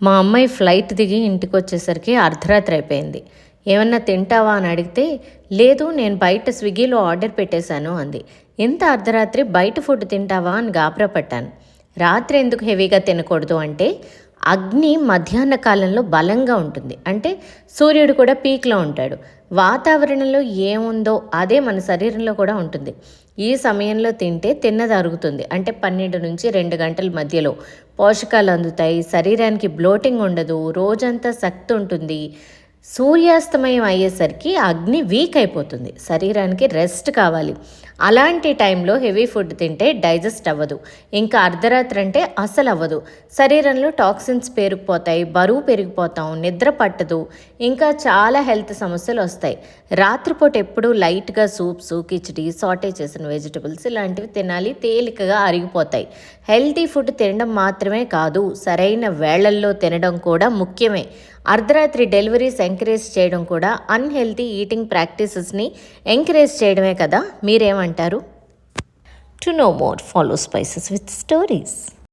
మా అమ్మాయి ఫ్లైట్ దిగి ఇంటికి వచ్చేసరికి అర్ధరాత్రి అయిపోయింది. ఏమన్నా తింటావా అని అడిగితే, లేదు నేను బయట స్విగ్గీలో ఆర్డర్ పెట్టేశాను అంది. ఇంత అర్ధరాత్రి బయట ఫుడ్ తింటావా అని గాబరా పట్టాను. రాత్రి ఎందుకు హెవీగా తినకూడదు అంటే, అగ్ని మధ్యాహ్న కాలంలో బలంగా ఉంటుంది. అంటే సూర్యుడు కూడా పీక్లో ఉంటాడు. వాతావరణంలో ఏముందో అదే మన శరీరంలో కూడా ఉంటుంది. ఈ సమయంలో తింటే తిన్నది అరుగుతుంది. అంటే 12 నుంచి 2 గంటల మధ్యలో పోషకాలు అందుతాయి. శరీరానికి బ్లోటింగ్ ఉండదు. రోజంతా శక్తి ఉంటుంది. సూర్యాస్తమయం అయ్యేసరికి అగ్ని వీక్ అయిపోతుంది. శరీరానికి రెస్ట్ కావాలి. అలాంటి టైంలో హెవీ ఫుడ్ తింటే డైజెస్ట్ అవ్వదు. ఇంకా అర్ధరాత్రి అంటే అసలు అవ్వదు. శరీరంలో టాక్సిన్స్ పేరుకుపోతాయి, బరువు పెరిగిపోతాం, నిద్ర పట్టదు, ఇంకా చాలా హెల్త్ సమస్యలు వస్తాయి. రాత్రిపూట ఎప్పుడూ లైట్గా సూప్స్, కిచిడి, సాటే చేసిన వెజిటబుల్స్ ఇలాంటివి తినాలి. తేలికగా అరిగిపోతాయి. హెల్తీ ఫుడ్ తినడం మాత్రమే కాదు, సరైన వేళల్లో తినడం కూడా ముఖ్యమే. అర్ధరాత్రి డెలివరీస్ ఎంకరేజ్ చేయడం కూడా అన్హెల్తీ ఈటింగ్ ప్రాక్టీసెస్ని ఎంకరేజ్ చేయడమే కదా. మీరేమంటారు? To know more, follow spices with stories.